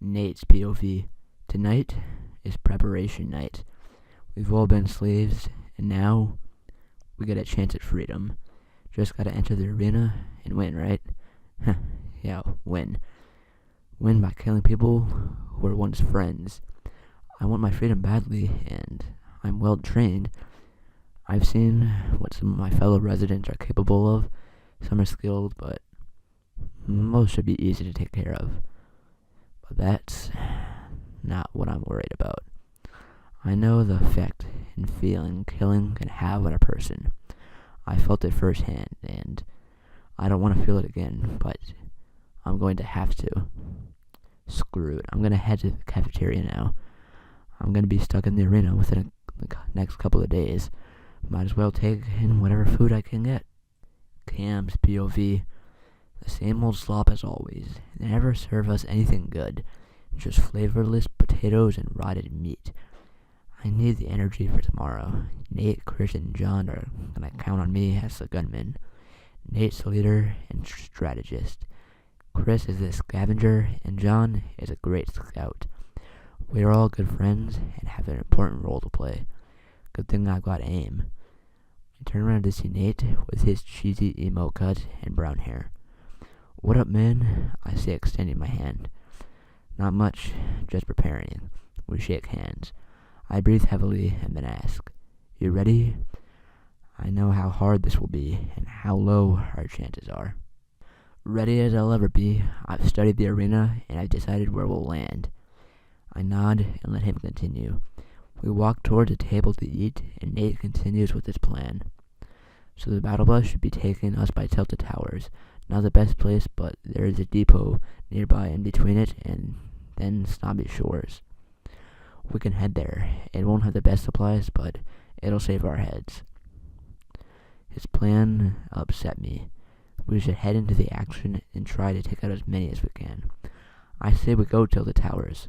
Nate's POV. Tonight is preparation night. We've all been slaves, and now we get a chance at freedom. Just gotta enter the arena and win, right? Yeah, win. Win by killing people who were once friends. I want my freedom badly, and I'm well trained. I've seen what some of my fellow residents are capable of. Some are skilled, but most should be easy to take care of. But that's not what I'm worried about. I know the effect and feeling killing can have on a person. I felt it firsthand, and I don't want to feel it again, but I'm going to have to. Screw it. I'm going to head to the cafeteria now. I'm going to be stuck in the arena within the next couple of days. Might as well take in whatever food I can get. Cam's POV. The same old slop as always. They never serve us anything good. Just flavorless potatoes and rotted meat. I need the energy for tomorrow. Nate, Chris, and John are gonna count on me as the gunman. Nate's the leader and strategist. Chris is the scavenger, and John is a great scout. We are all good friends and have an important role to play. Good thing I've got aim. I turn around to see Nate with his cheesy emo cut and brown hair. "What up, man?" I say, extending my hand. "Not much, just preparing." We shake hands. I breathe heavily and then ask, "You ready?" I know how hard this will be and how low our chances are. Ready as I'll ever be. I've studied the arena and I've decided where we'll land. I nod and let him continue. We walk towards a table to eat, and Nate continues with his plan. So the battle bus should be taking us by Tilted Towers. Not the best place, but there is a depot nearby in between it and then Snobby Shores. We can head there. It won't have the best supplies, but it'll save our heads. His plan upset me. We should head into the action and try to take out as many as we can. I say we go till the towers.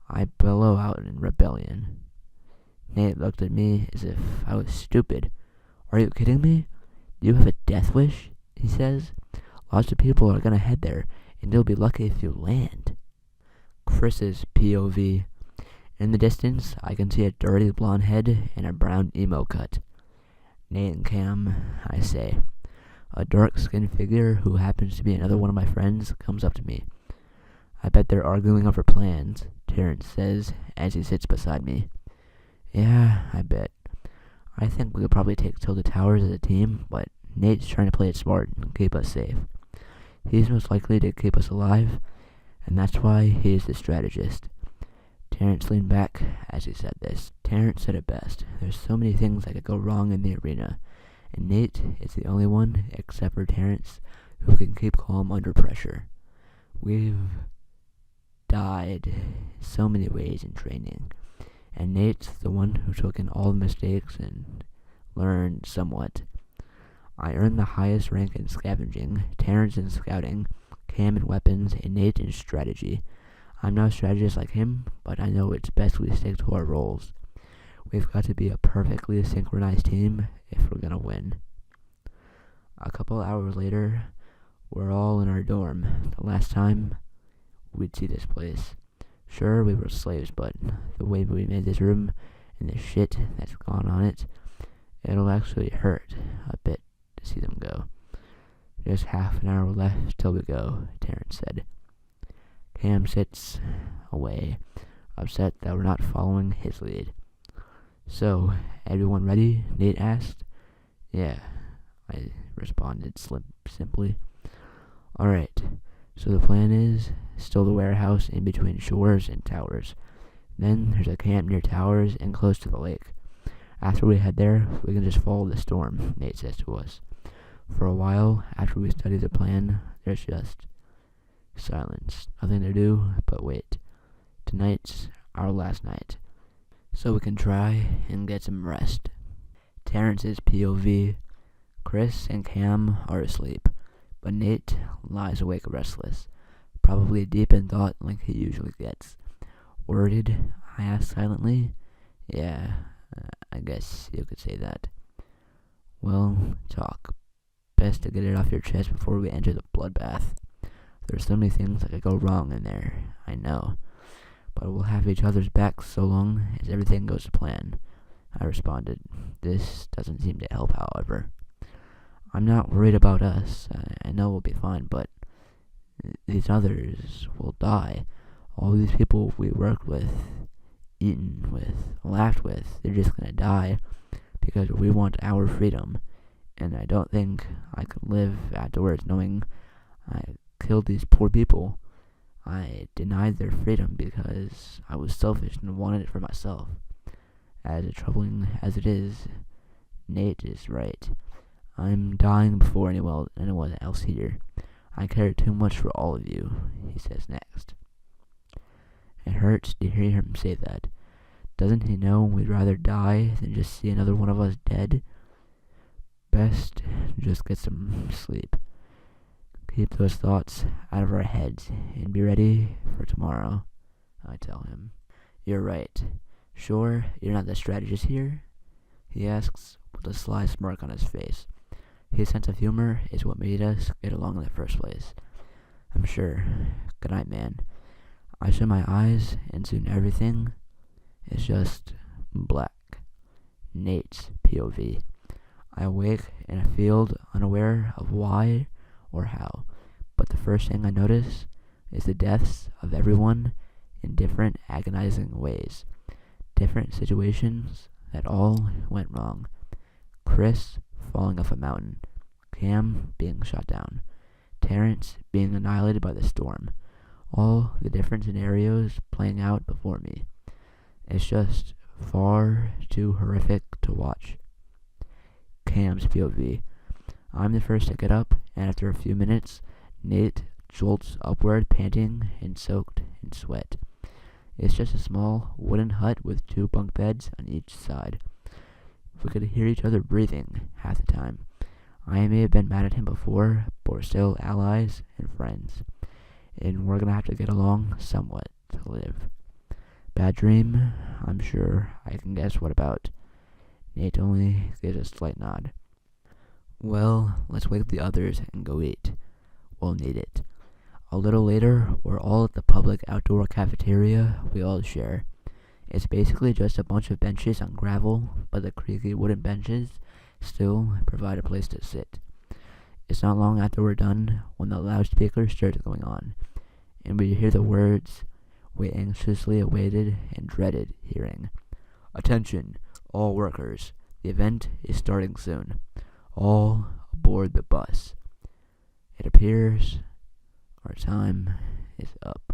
I bellow out in rebellion. Nate looked at me as if I was stupid. "Are you kidding me? Do you have a death wish?" he says. "Lots of people are gonna head there, and you'll be lucky if you land." Chris's POV. In the distance, I can see a dirty blonde head and a brown emo cut. "Nate and Cam," I say. A dark-skinned figure, who happens to be another one of my friends, comes up to me. "I bet they're arguing over plans," Terrence says as he sits beside me. "Yeah, I bet. I think we could probably take Tilted Towers as a team, but Nate's trying to play it smart and keep us safe. He's most likely to keep us alive, and that's why he is the strategist." Terrence leaned back as he said this. Terrence said it best. There's so many things that could go wrong in the arena, and Nate is the only one, except for Terrence, who can keep calm under pressure. We've died so many ways in training, and Nate's the one who took in all the mistakes and learned somewhat. I earned the highest rank in scavenging, Terrence in scouting, Cam in weapons, and Nate in strategy. I'm not a strategist like him, but I know it's best we stick to our roles. We've got to be a perfectly synchronized team if we're gonna win. A couple hours later, we're all in our dorm. The last time we'd see this place. Sure, we were slaves, but the way we made this room and the shit that's gone on it, it'll actually hurt a bit to see them go. "Just half an hour left till we go," Terrence said. Cam sits away, upset that we're not following his lead. "So, everyone ready?" Nate asked. "Yeah," I responded simply. "Alright, so the plan is still the warehouse in between Shores and Towers. Then there's a camp near Towers and close to the lake. After we head there, we can just follow the storm," Nate says to us. For a while, after we study the plan, there's just silence. Nothing to do but wait. Tonight's our last night, so we can try and get some rest. Terrence's POV. Chris and Cam are asleep, but Nate lies awake restless, probably deep in thought like he usually gets. "Worried?" I ask silently. "Yeah, I guess you could say that." "Well, talk. Best to get it off your chest before we enter the bloodbath. There's so many things that could go wrong in there, I know. but we'll have each other's backs so long as everything goes to plan. I responded. This doesn't seem to help, however. I'm not worried about us. I know we'll be fine, but these others will die. All these people we worked with, eaten with, laughed with, they're just gonna die because we want our freedom. And I don't think I could live afterwards knowing I killed these poor people. I denied their freedom because I was selfish and wanted it for myself. As troubling as it is, Nate is right. I'm dying before anyone else here. I care too much for all of you, he says next. It hurts to hear him say that. Doesn't he know we'd rather die than just see another one of us dead? Best just get some sleep. Keep those thoughts out of our heads and be ready for tomorrow, I tell him. You're right. Sure, you're not the strategist here? He asks with a sly smirk on his face. His sense of humor is what made us get along in the first place. I'm sure. Good night, man. I shut my eyes and soon everything is just black. Nate's POV. I awake in a field unaware of why or how, but the first thing I notice is the deaths of everyone in different agonizing ways. Different situations that all went wrong. Chris falling off a mountain. Cam being shot down. Terrence being annihilated by the storm. All the different scenarios playing out before me. It's just far too horrific to watch. Cam's POV. I'm the first to get up, and after a few minutes, Nate jolts upward, panting and soaked in sweat. It's just a small wooden hut with 2 bunk beds on each side. We could hear each other breathing half the time. I may have been mad at him before, but we're still allies and friends. And we're gonna have to get along somewhat to live. Bad dream? I'm sure I can guess what about. Nate only gives a slight nod. Well, let's wake up the others and go eat. We'll need it. A little later, we're all at the public outdoor cafeteria we all share. It's basically just a bunch of benches on gravel, but the creaky wooden benches still provide a place to sit. It's not long after we're done when the loudspeaker starts going on, and we hear the words we anxiously awaited and dreaded hearing. Attention, all workers. The event is starting soon. All aboard the bus. It appears our time is up.